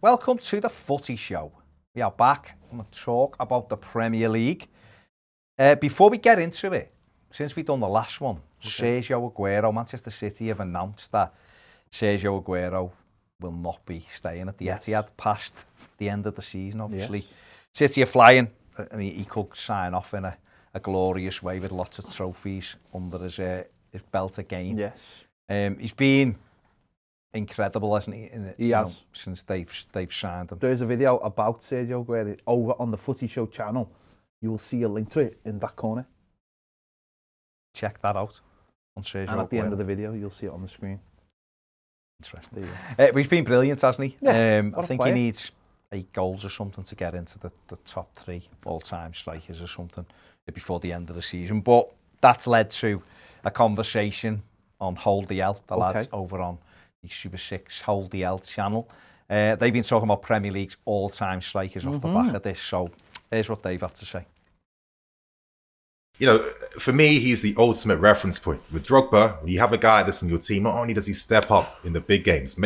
Welcome to the Footy Show. We are back. I'm going to talk about the Premier League. Before we get into it, since we've done the last one, Sergio Aguero, Manchester City have announced that Sergio Aguero will not be staying at the Etihad past the end of the season, obviously. Yes. City are flying, and he could sign off in a glorious way with lots of trophies under his belt again. Yes. He's been incredible, hasn't he? He has. Since they've signed him. There's a video about Sergio Aguero over on the Footy Show channel. You will see a link to it in that corner. Check that out on Sergio And at the Aguero. end of the video, you'll see it on the screen. Interesting. He's been brilliant, hasn't he? Yeah, I think he needs 8 goals or something to get into the top 3 all-time strikers or something before the end of the season. But that's led to a conversation on Hold the L, the lads over on the Super 6 Hold the L channel. They've been talking about Premier League's all-time strikers off the back of this. So here's what they've had to say. You know, for me, he's the ultimate reference point. With Drogba, when you have a guy like this in your team, not only does he step up in the big games,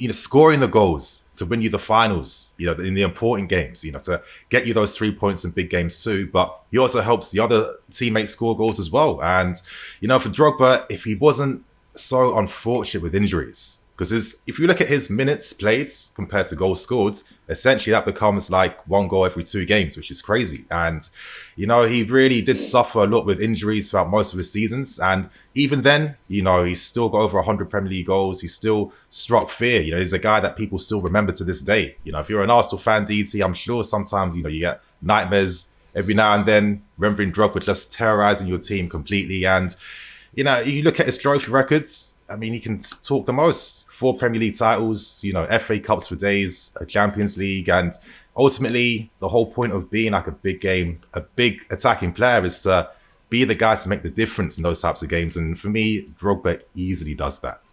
scoring the goals to win you the finals, in the important games, to get you those 3 points in big games too, but he also helps the other teammates score goals as well. And, for Drogba, if he wasn't so unfortunate with injuries, because if you look at his minutes played compared to goals scored, essentially that becomes like 1 goal every 2 games, which is crazy. And, he really did suffer a lot with injuries throughout most of his seasons. And even then, he's still got over 100 Premier League goals. He's still struck fear. He's a guy that people still remember to this day. If you're an Arsenal fan, DT, I'm sure sometimes, you get nightmares every now and then, remembering Drogba just terrorizing your team completely. And, you look at his trophy records, he can talk the most. 4 Premier League titles, FA Cups for days, a Champions League, and ultimately the whole point of being like a big attacking player is to be the guy to make the difference in those types of games. And for me, Drogba easily does that.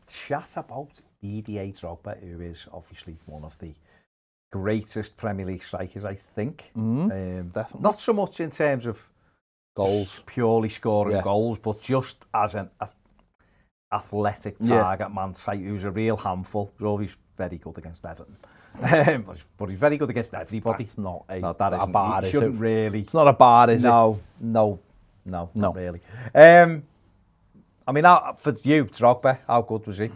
Chat about Didier Drogba, who is obviously one of the greatest Premier League strikers, I think. Definitely. Not so much in terms of goals, purely scoring goals, but just as an athletic target man type who's a real handful. He's always very good against Everton. But he's very good against everybody. That's not a bar, is it? Really. It's not a bar, is it? No, not really. For you, Drogba, how good was he?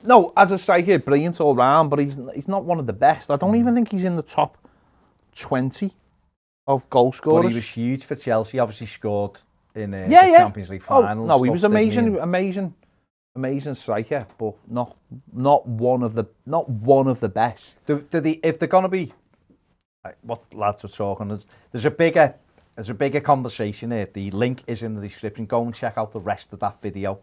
No, as a striker, brilliant all round, but he's not one of the best. I don't even think he's in the top 20 of goal scorers. But he was huge for Chelsea, obviously scored in the Champions League finals. No, he was amazing striker, but not one of the best. If they're going to be, what lads are talking, there's a bigger conversation here. The link is in the description. Go and check out the rest of that video.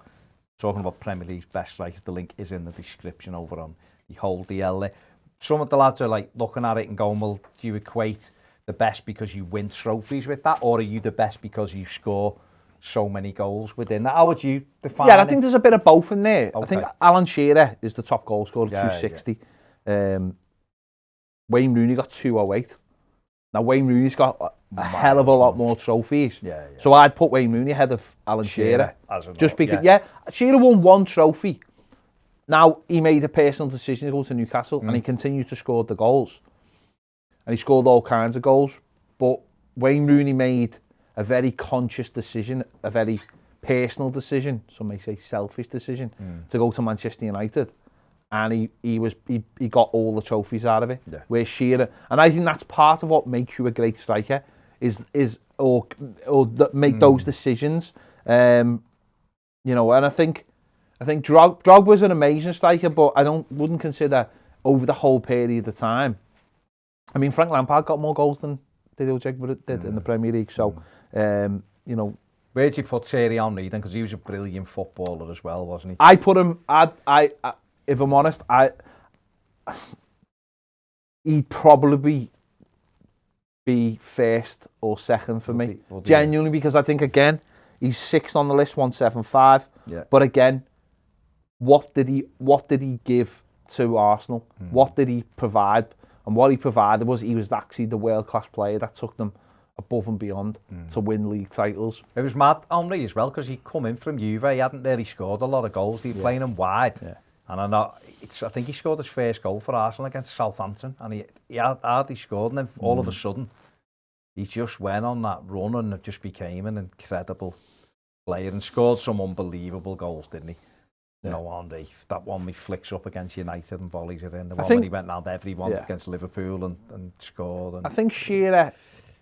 Talking about Premier League's best strikers, the link is in the description over on the Hold the L. Some of the lads are like looking at it and going, well, do you equate the best because you win trophies with that, or are you the best because you score so many goals within that? How would you define it? I think there's a bit of both in there. Okay. I think Alan Shearer is the top goal scorer, 260. Wayne Rooney got 208. Now Wayne Rooney's got a hell of a lot more trophies. So I'd put Wayne Rooney ahead of Alan Shearer. Just because, Shearer won 1 trophy. Now he made a personal decision to go to Newcastle and he continued to score the goals. And he scored all kinds of goals. But Wayne Rooney made a very conscious decision, a very personal decision, some may say selfish decision, to go to Manchester United. And he got all the trophies out of it. Yeah. Where Shearer, and I think that's part of what makes you a great striker, is make those decisions. And I think Drogba's an amazing striker, but I wouldn't consider over the whole period of time. I mean, Frank Lampard got more goals than Didier Drogba did in the Premier League. So, where'd you put Thierry Henry then? Because he was a brilliant footballer as well, wasn't he? I put him. If I'm honest, he'd probably be first or second for me. Genuinely, because I think again he's 6th on the list, 175. Yeah. But again, what did he give to Arsenal? What did he provide? And what he provided was he was actually the world-class player that took them above and beyond to win league titles. It was mad, Henry, as well, because he'd come in from Juve. He hadn't really scored a lot of goals. He was playing him wide. Yeah. And I think he scored his first goal for Arsenal against Southampton, and he hardly scored, and then all of a sudden, he just went on that run and it just became an incredible player and scored some unbelievable goals, didn't he? You know, Andre, that one he flicks up against United and volleys it in. The one when he went round everyone against Liverpool and scored. And, I think Shearer,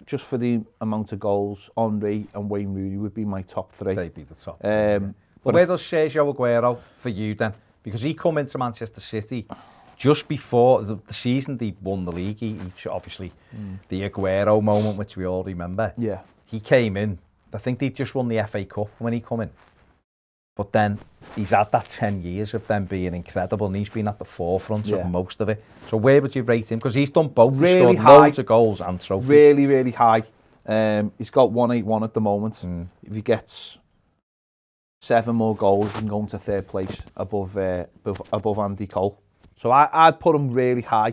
just for the amount of goals, Andre and Wayne Rooney would be my top 3. They'd be the top. But where does Sergio Aguero for you then? Because he come into Manchester City just before the season they won the league. He obviously, the Aguero moment, which we all remember. Yeah. He came in, I think they just won the FA Cup when he come in. But then he's had that 10 years of them being incredible, and he's been at the forefront of most of it. So where would you rate him? Because he's done both. Really he's scored loads of goals and trophies. Really, really high. He's got 181 at the moment. If he gets 7 more goals, he can go into 3rd place above Andy Cole. So I'd put him really high.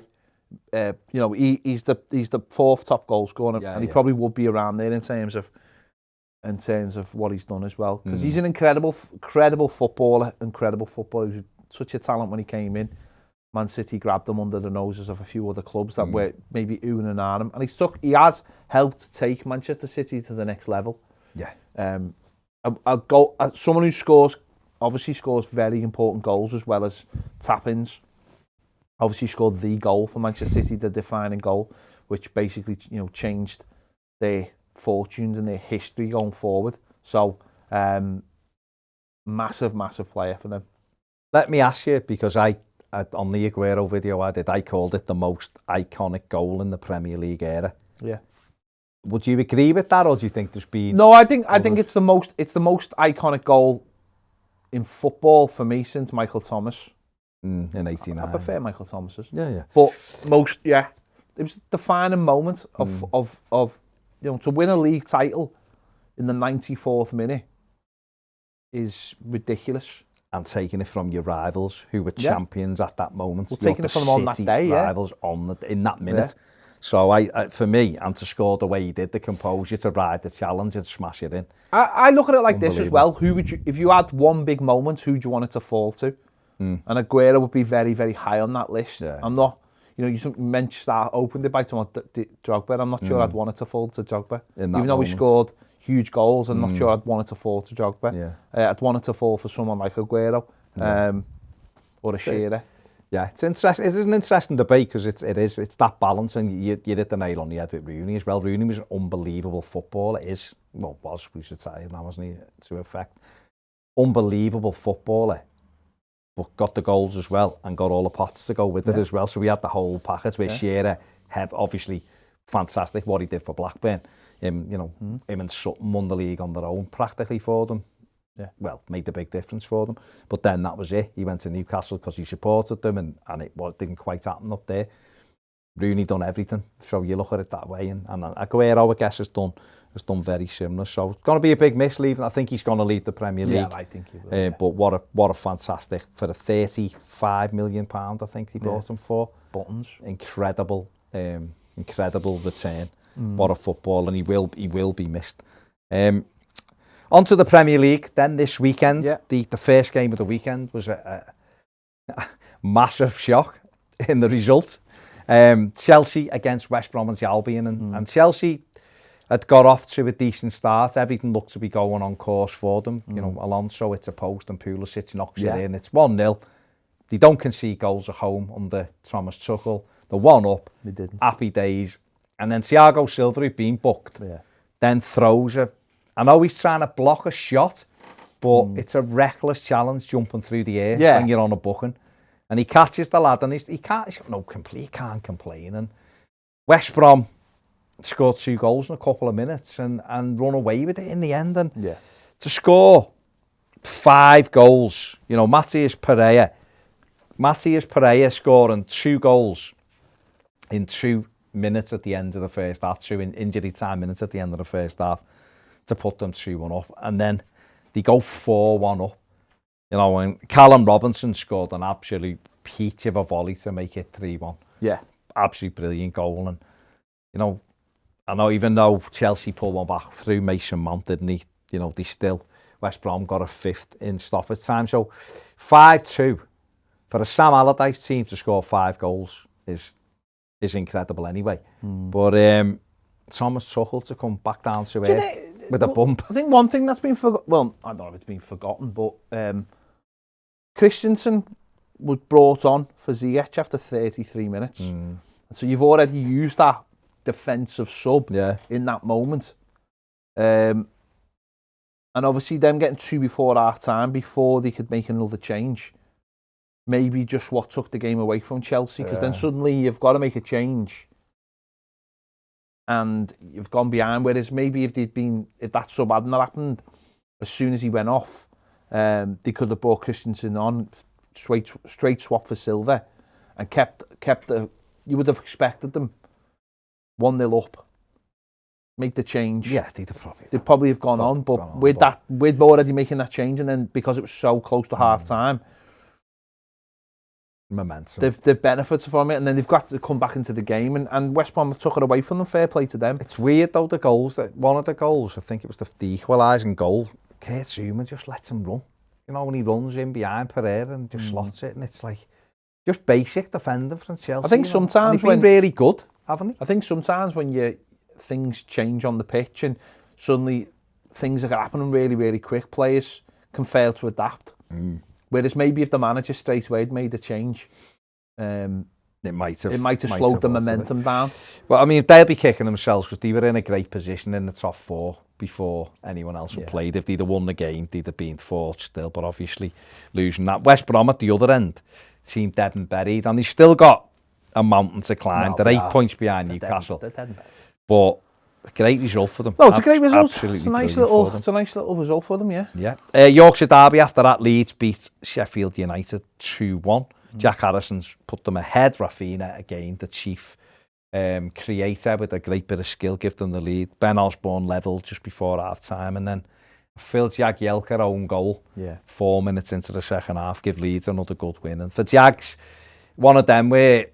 You know, he's the 4th top goal scorer, and he probably would be around there in terms of what he's done as well. Because he's an incredible footballer. He was such a talent when he came in. Man City grabbed him under the noses of a few other clubs that were maybe oohing and ahhing him. And he has helped take Manchester City to the next level. Yeah. Someone who obviously scores very important goals as well as tap-ins. Obviously scored the goal for Manchester City, the defining goal, which basically, you know, changed their fortunes and their history going forward. So, massive player for them. Let me ask you, because I on the Aguero video I called it the most iconic goal in the Premier League era. Yeah. Would you agree with that, or do you think there's been? No, I think it's the most iconic goal in football for me since Michael Thomas. In 89. I prefer Michael Thomas's. Yeah. But it was a defining moment of you know, to win a league title in the 94th minute is ridiculous. And taking it from your rivals who were champions at that moment. Well, taking it from them on that day, rivals in that minute. Yeah. So I for me, and to score the way he did, the composure to ride the challenge and smash it in. I look at it like this as well. Who would you, if you had one big moment, who do you want it to fall to? And Aguero would be very, very high on that list. Yeah. I'm not, you know, you mentioned opened it by someone, Drogba. I'm not sure I'd want it to fall to Drogba. Even though he scored huge goals, I'm not sure I'd want it to fall to Drogba. Yeah. I'd want it to fall for someone like Aguero or a Shearer. Yeah, it's interesting. It is an interesting debate because it's that balance, and you hit the nail on the head with Rooney as well. Rooney was an unbelievable footballer. We should say now, wasn't he, to effect. Unbelievable footballer, but got the goals as well and got all the pots to go with it as well. So we had the whole package where Shearer have obviously fantastic what he did for Blackburn. Him and Sutton won the league on their own practically for them. Yeah. Well, made the big difference for them. But then that was it. He went to Newcastle because he supported them, and it didn't quite happen up there. Rooney done everything, so you look at it that way. And Aguero, I guess, has done very similar. So it's going to be a big miss leaving. I think he's going to leave the Premier League. Yeah, I think he will. But what a fantastic, for the £35 million, I think they bought him for. Buttons. Incredible return. What a football, and he will be missed. On to the Premier League then this weekend. Yeah. The first game of the weekend was a massive shock in the result. Chelsea against West Bromwich Albion, and Chelsea had got off to a decent start. Everything looked to be going on course for them. You know, Alonso hits a post and Pulisic knocks it in. It's 1-0. They don't concede goals at home under Thomas Tuchel. They're 1-up. They didn't. Happy days. And then Thiago Silva, who'd been booked, then throws a... I know he's trying to block a shot, but it's a reckless challenge jumping through the air when you're on a booking. And he catches the lad, and he can't complain. And West Brom scored 2 goals in a couple of minutes and run away with it in the end. And to score 5 goals, you know, Matheus Pereira scoring 2 goals in 2 minutes at the end of the first half, 2 injury time minutes at the end of the first half, to put them 2-1 up, and then they go 4-1 up. You know, and Callum Robinson scored an absolute peach of a volley to make it 3-1. Yeah, absolutely brilliant goal. And you know, I know even though Chelsea pulled one back through Mason Mount, didn't he? You know, West Brom got a 5th in stoppage time. So 5-2 For a Sam Allardyce team to score 5 goals is incredible anyway. But Thomas Tuchel to come back down to earth with a bump. I think one thing that's been forgotten, well, I don't know if it's been forgotten, but Christensen was brought on for Ziyech after 33 minutes. So you've already used that defensive sub in that moment. And obviously them getting 2 before half time, before they could make another change, maybe just what took the game away from Chelsea, because then suddenly you've got to make a change and you've gone behind. Whereas maybe if that sub hadn't happened, as soon as he went off, they could have brought Christensen on, straight swap for Silva, and kept you would have expected them 1-0 up, make the change. Yeah, they'd probably have gone on, but with already making that change, and then because it was so close to half time, momentum. They've benefited from it, and then they've got to come back into the game, and West Brom have took it away from them. Fair play to them. It's weird though, one of the goals, I think it was the equalising goal, Kurt Zouma just lets him run. You know, when he runs in behind Pereira and just slots it, and it's like just basic defending from Chelsea. I think sometimes they've been really good, haven't they? I think sometimes when things change on the pitch and suddenly things are happening really, really quick, players can fail to adapt. Whereas maybe if the manager straight away had made a change, it might have slowed the momentum down. Well, I mean, they'll be kicking themselves because they were in a great position in the top 4 before anyone else had played. If they'd have won the game, they'd have been 4th still, but obviously losing that. West Brom at the other end seemed dead and buried, and they've still got a mountain to climb. They're 8 points behind Newcastle. But a great result for them. No, it's a great result. Absolutely, it's a nice little result for them, yeah. Yeah. Yorkshire derby after that, Leeds beat Sheffield United 2-1. Jack Harrison's put them ahead. Rafinha, again, the chief creator with a great bit of skill, give them the lead. Ben Osborne levelled just before half-time, and then Phil Jagielka own goal 4 minutes into the second half, give Leeds another good win. And for Jags, one of them where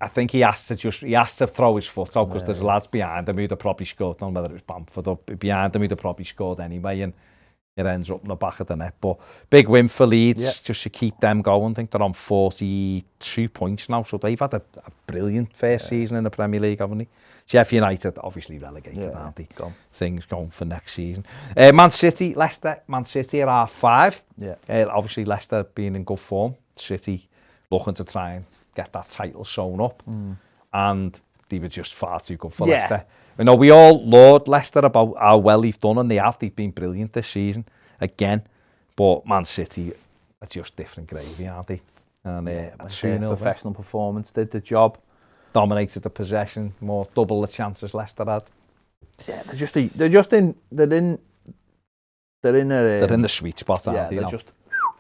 I think he has to throw his foot out because there's lads behind him who'd have probably scored, not whether it's Bamford or behind him who'd have probably scored anyway, and it ends up in the back of the net. But big win for Leeds, just to keep them going. I think they're on 42 points now, so they've had a brilliant first season in the Premier League, haven't they? Sheffield United obviously relegated, aren't they? Things going for next season. Man City, Leicester. Man City are 5. Obviously Leicester being in good form. City looking to try and get that title sewn up, and they were just far too good for Leicester. You know, we all laud Leicester about how well they've done, and they've been brilliant this season again. But Man City are just different gravy, aren't they? And professional performance, did the job, dominated the possession, double the chances Leicester had. Yeah, they're in the sweet spot, aren't they? They're just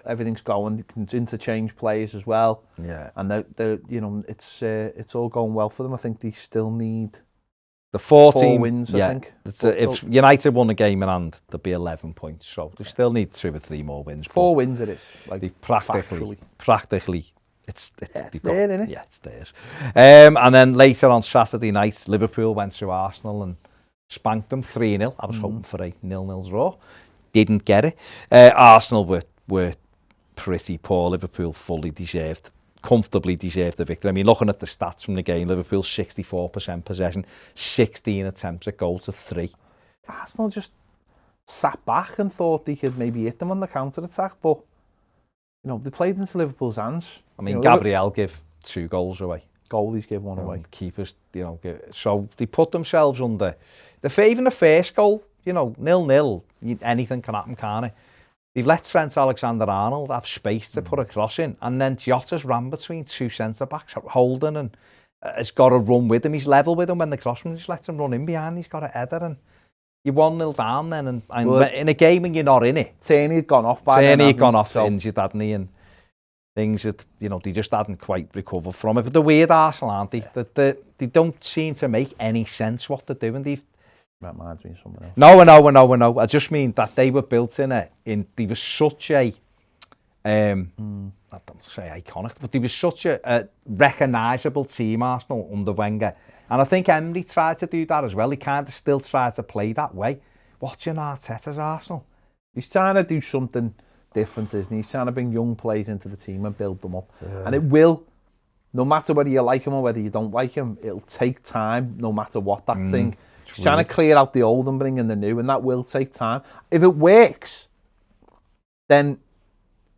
everything's going. They can interchange players as well. And they're it's all going well for them. I think they still need the 4 wins. I think if United won a game in hand, there'd be 11 points. So they still need 2 or 3 more wins. 4 wins it is. Like they practically. It's there, isn't it? Yeah, it's theirs. And then later on Saturday night, Liverpool went to Arsenal and spanked them 3-0. I was hoping for a 0-0 draw. Didn't get it. Arsenal were pretty poor. Liverpool comfortably deserved the victory. I mean, looking at the stats from the game, Liverpool 64% possession, 16 attempts at goal to 3. Arsenal just sat back and thought they could maybe hit them on the counter-attack, but they played into Liverpool's hands. I mean, Gabriel gave 2 goals away. Goalies gave 1 away. Keepers, so they put themselves under. Even the first goal, 0-0, anything can happen, can't it? They've let Trent Alexander-Arnold have space to put a cross in, and then Jota's ran between 2 centre-backs, Holden, and has got to run with him. He's level with him when the cross runs, just lets him run in behind. He's got a header, and you're 1-0 down then. And in a game when you're not in it. Tierney had gone off by then. Tierney had gone off injured, hadn't he? And things that, they just hadn't quite recovered from it. But the weird Arsenal, aren't they? That they don't seem to make any sense what they're doing. That reminds me of someone else. No. I just mean that they were built they were such a, I don't say iconic, but they were such a recognisable team, Arsenal, under Wenger. And I think Emery tried to do that as well. He kind of still tried to play that way. Watching Arteta's Arsenal. He's trying to do something different, isn't he? He's trying to bring young players into the team and build them up. Yeah. And it will, no matter whether you like him or whether you don't like him, it'll take time, no matter what that thing. He's trying to clear out the old and bring in the new, and that will take time. If it works, then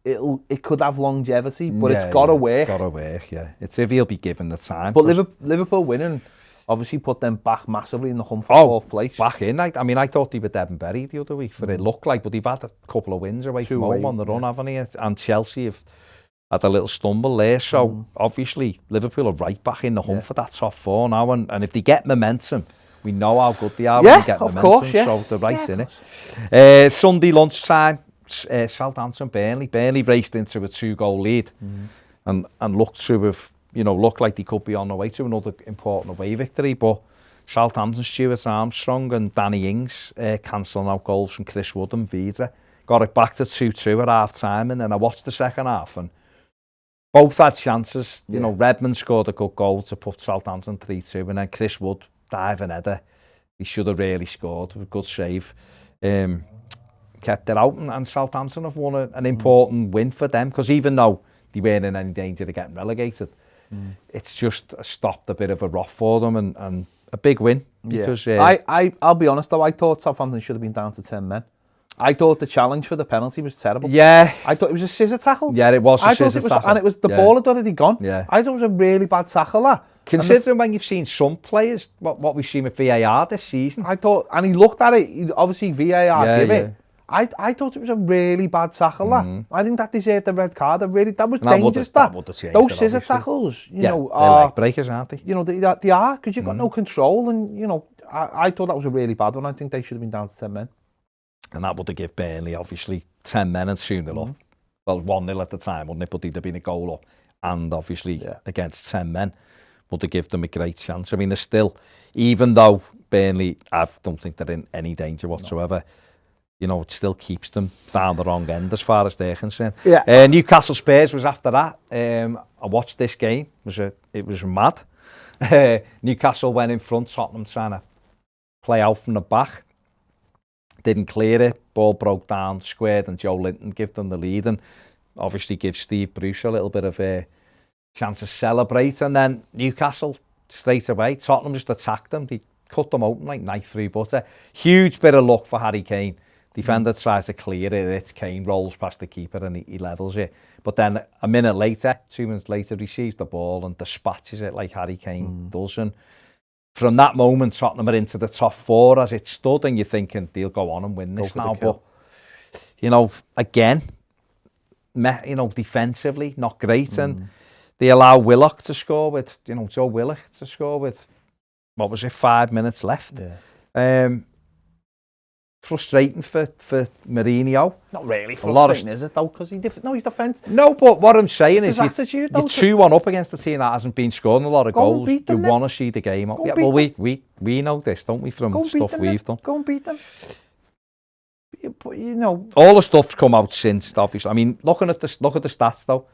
it could have longevity, but it's got to work. Got to work, yeah. It's if he'll be given the time. But Liverpool winning obviously put them back massively in the hunt for fourth place. Back in. I mean, I thought they were dead and buried the other week, for it looked like, but they've had a couple of wins away from home on the run, haven't they? And Chelsea have had a little stumble there, so obviously Liverpool are right back in the hunt for that top four now, and if they get momentum, we know how good they are when they get momentum, course, so they're right in it. Sunday lunchtime, Southampton, Burnley. Burnley raced into a 2-goal lead and looked to have, looked like they could be on the way to another important away victory, but Southampton, Stuart Armstrong and Danny Ings cancelling out goals from Chris Wood and Vidra. Got it back to 2-2 at half-time, and then I watched the second half, and both had chances. You know, Redmond scored a good goal to put Southampton 3-2, and then Chris Wood, diving header. He should have really scored. A good save. Kept it out, and Southampton have won an important win for them, because even though they weren't in any danger of getting relegated, it's just stopped a bit of a rot for them, and a big win. Because, I'll be honest though, I thought Southampton should have been down to 10 men. I thought the challenge for the penalty was terrible. Yeah. I thought it was a scissor tackle. Yeah, it was a scissor tackle. And it was, the ball had already gone. Yeah. I thought it was a really bad tackle, that. Considering when you've seen some players, what we've seen with VAR this season. I thought, and he looked at it, obviously VAR gave it. I thought it was a really bad tackle, that. I think that deserved a red card. That was dangerous, that. Those scissor tackles, you know, they're like breakers, aren't they? You know, they are, because you've got no control, and, you know, I thought that was a really bad one. I think they should have been down to 10 men. And that would have given Burnley, obviously, 10 men and 2-0 up. Well, 1-0 at the time, wouldn't it? But they'd have been a goal up. And obviously, against 10 men, would have given them a great chance. I mean, there's still, even though Burnley, I don't think they're in any danger whatsoever, you know, it still keeps them down the wrong end as far as they're concerned. Newcastle Spurs was after that. I watched this game. It was mad. Newcastle went in front, Tottenham trying to play out from the back. Didn't clear it, ball broke down, squared, and Joe Linton gave them the lead, and obviously give Steve Bruce a little bit of a chance to celebrate. And then Newcastle, straight away, Tottenham just attacked them. They cut them open like knife through butter. Huge bit of luck for Harry Kane. Defender tries to clear it, it's Kane, rolls past the keeper and he levels it. But then a minute later, 2 minutes later, he sees the ball and dispatches it like Harry Kane does. And from that moment, Tottenham are into the top four as it stood, and you're thinking they'll go on and win this now. But, you know, again, defensively, not great. And they allow Willock to score with, Joe Willock to score with, 5 minutes left. Frustrating for Mourinho. Not really frustrating, is it, though? Because he's defensive. No, but what I'm saying is, attitude, you're 2-1 up against a team that hasn't been scoring a lot of goals. You want to see the game up. Well, we know this, don't we, from stuff we've done. Go and beat them. But, all the stuff's come out since, obviously. I mean, look at the stats, though.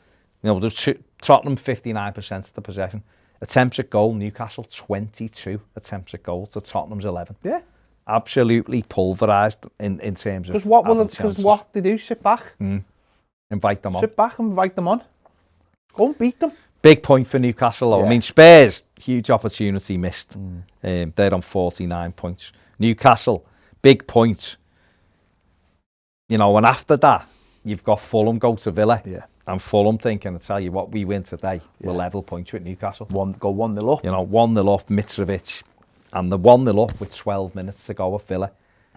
There's Tottenham 59% of the possession. Attempts at goal, Newcastle 22 attempts at goal to Tottenham's 11. Yeah. Absolutely pulverised in terms of... Because what they do, sit back. Invite them on. Sit back and invite them on. Go and beat them. Big point for Newcastle, though. I mean, Spurs, huge opportunity missed. They're on 49 points. Newcastle, big point. And after that, you've got Fulham go to Villa. Yeah. And Fulham thinking, I tell you what, we win today, we'll level points with Newcastle. Go 1-0 up. 1-0 up, Mitrovic. And the 1-0 up with 12 minutes to go at Villa.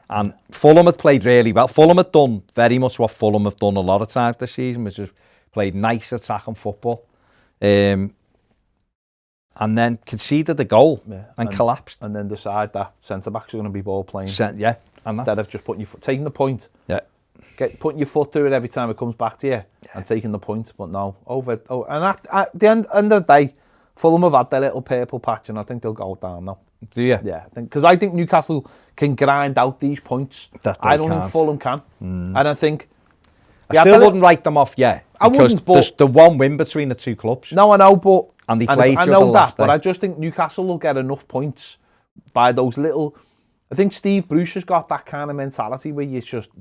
And Fulham had played really well. Fulham had done very much what Fulham have done a lot of times this season, which is played nice attacking football. And then conceded the goal and collapsed. And then decide that centre-backs are going to be ball playing. Instead of just putting your foot, taking the point. Yeah. Putting your foot through it every time it comes back to you and taking the point. But no, and at the end of the day, Fulham have had their little purple patch, and I think they'll go down now. Do you? Yeah, because I think Newcastle can grind out these points. I don't think Fulham can. And I think... I still wouldn't write them off yet. Because there's the one win between the two clubs. No, I know, but... And they played each other I know that, last but day. I just think Newcastle will get enough points by those little... I think Steve Bruce has got that kind of mentality where you just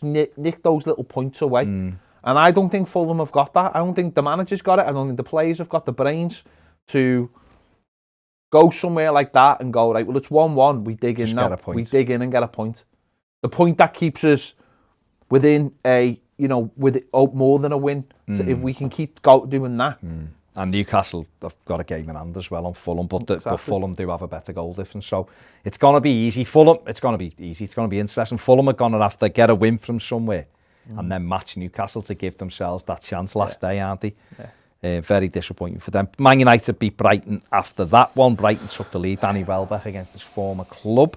nick those little points away. And I don't think Fulham have got that. I don't think the manager's got it. I don't think the players have got the brains to go somewhere like that and go, right, well, it's 1-1. We dig in now. We dig in and get a point. The point that keeps us within more than a win. So if we can keep doing that. And Newcastle have got a game in hand as well on Fulham, but Fulham do have a better goal difference. So it's going to be easy. It's going to be easy. It's going to be interesting. Fulham are going to have to get a win from somewhere and then match Newcastle to give themselves that chance last day, aren't they? Yeah. Very disappointing for them. Man United beat Brighton after that one. Brighton took the lead. Danny Welbeck against his former club.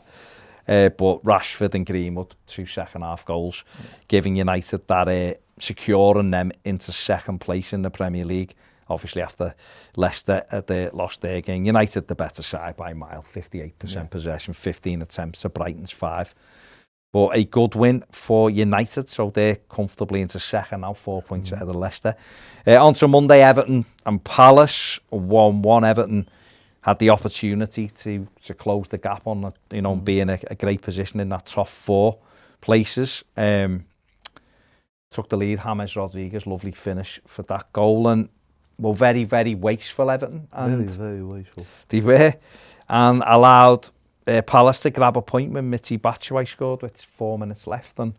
But Rashford and Greenwood, 2 second-half goals, giving United that securing them into second place in the Premier League. Obviously, after Leicester lost their game. United the better side by a mile, 58% possession, 15 attempts to Brighton's 5. But a good win for United, so they're comfortably into second now, 4 points ahead of Leicester. On to Monday, Everton and Palace, 1-1. Everton had the opportunity to close the gap on, be in a great position in that top 4 places. Took the lead, James Rodriguez, lovely finish for that goal, and well, very, very wasteful, Everton. And very, very wasteful. They were, and allowed Palace to grab a point when Michy Batshuayi scored with 4 minutes left. And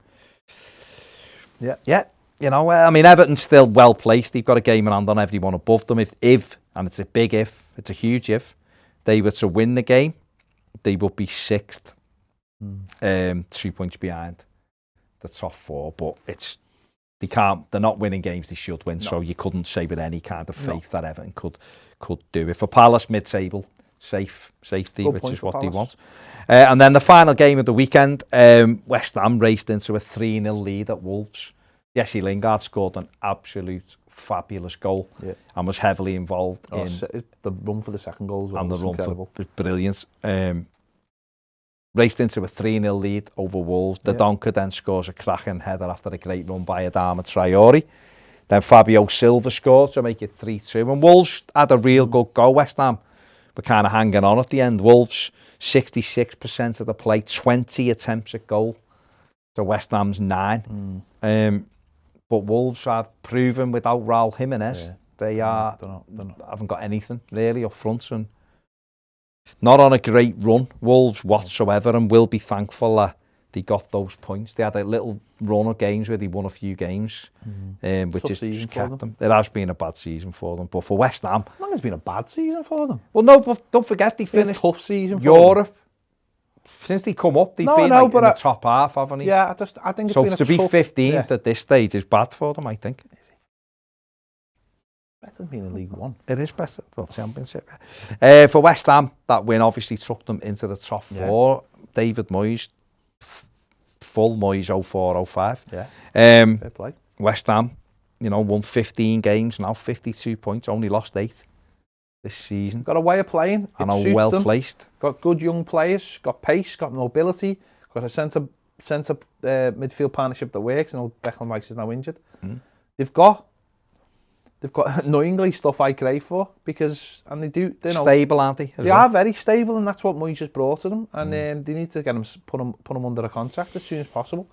Everton's still well placed. They've got a game in hand on everyone above them. If, and it's a big if, it's a huge if, they were to win the game, they would be 6th, 2 points behind the top 4. But they're not winning games they should win, so you couldn't say with any kind of faith that Everton could do it. For Palace, mid-table, safety, which is what they want. And then the final game of the weekend, West Ham raced into a 3-0 lead at Wolves. Jesse Lingard scored an absolute fabulous goal and was heavily involved in the run for the second goal as well. And the run incredible. was brilliant. Raced into a 3-0 lead over Wolves. The Donker then scores a cracking header after a great run by Adama Traore. Then Fabio Silva scored to make it 3-2. And Wolves had a real good go. West Ham were kind of hanging on at the end. Wolves, 66% of the play, 20 attempts at goal. So West Ham's 9. But Wolves have proven without Raul Jimenez, they haven't got anything really up front. And not on a great run, Wolves whatsoever, and will be thankful that they got those points. They had a little run of games where they won a few games, which has kept them. It has been a bad season for them, but for West Ham, how long has been a bad season for them? Well, no, but don't forget they finished a tough season for Europe. Them. Since they come up, they've been in the top half, haven't they? Yeah, I think it's so been to be 15th at this stage is bad for them, I think. Better than being in League One. It is better. Well, Championship. For West Ham, that win obviously took them into the top 4. David Moyes, full Moyes 04-05. Yeah. Fair play. West Ham, won 15 games now, 52 points, only lost 8 this season. Got a way of playing. And are well placed. Got good young players, got pace, got mobility, got a centre midfield partnership that works. Declan Rice is now injured. They've got annoyingly stuff I crave for and they do. Stable, aren't they? They are very stable, and that's what Moyes has brought to them. And they need to get him put him under a contract as soon as possible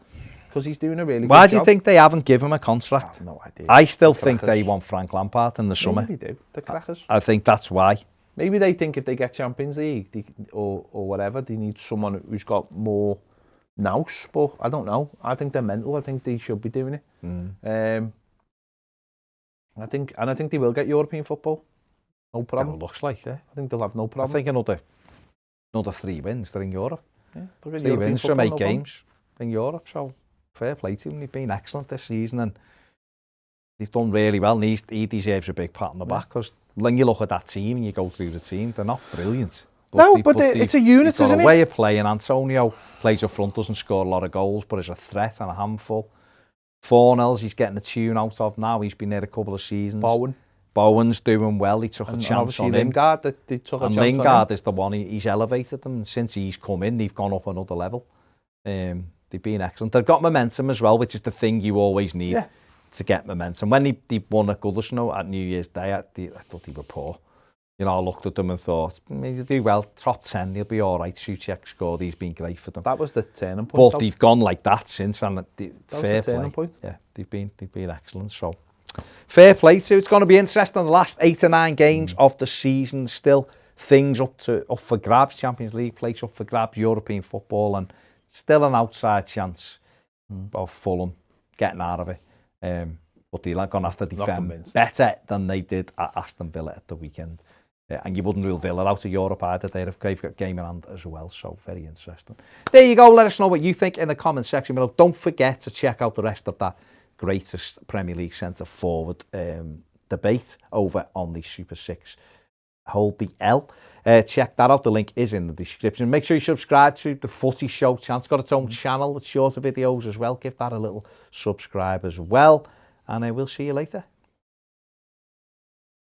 because he's doing a really good job. Why do you think they haven't given him a contract? I have no idea. I still think they want Frank Lampard in the summer. Maybe they do. The crackers. I think that's why. Maybe they think if they get Champions League or whatever, they need someone who's got more nous. But I don't know. I think they're mental. I think they should be doing it. I think they will get European football. No problem. It looks like, I think they'll have no problem. I think another 3 wins, they're in Europe. Yeah, 3 wins from 8 games in Europe. So fair play to them. They've been excellent this season and they've done really well. And he deserves a big pat on the back because when you look at that team and you go through the team, they're not brilliant. But it's a unit, isn't it? Got a way of playing. Antonio plays up front, doesn't score a lot of goals, but is a threat and a handful. Fornells, he's getting a tune out of now. He's been there a couple of seasons. Bowen's doing well. He took a chance on him. Lingard, Lingard is the one. He's elevated them. Since he's come in, they've gone up another level. They've been excellent. They've got momentum as well, which is the thing you always need to get momentum. When they won at Goodison at New Year's Day, I thought they were poor. you know, I looked at them and thought, maybe do well, top 10, he'll be all right. Souček scored, he's been great for them. That was the turning point. But they've gone like that since, and fair the turning play. Point. Yeah, they've been excellent. So fair play to. It's going to be interesting. The last 8 or 9 games of the season, still things up for grabs. Champions League place up for grabs, European football, and still an outside chance of Fulham getting out of it. But they're going to have to defend better than they did at Aston Villa at the weekend. And you wouldn't rule Villa out of Europe either. They've got a game in hand as well, so very interesting. There you go. Let us know what you think in the comment section below. Don't forget to check out the rest of that greatest Premier League centre forward debate over on the Super 6 Hold the L. Check that out. The link is in the description. Make sure you subscribe to the Footy Show channel. It's got its own channel with shorter videos as well. Give that a little subscribe as well. And we'll see you later.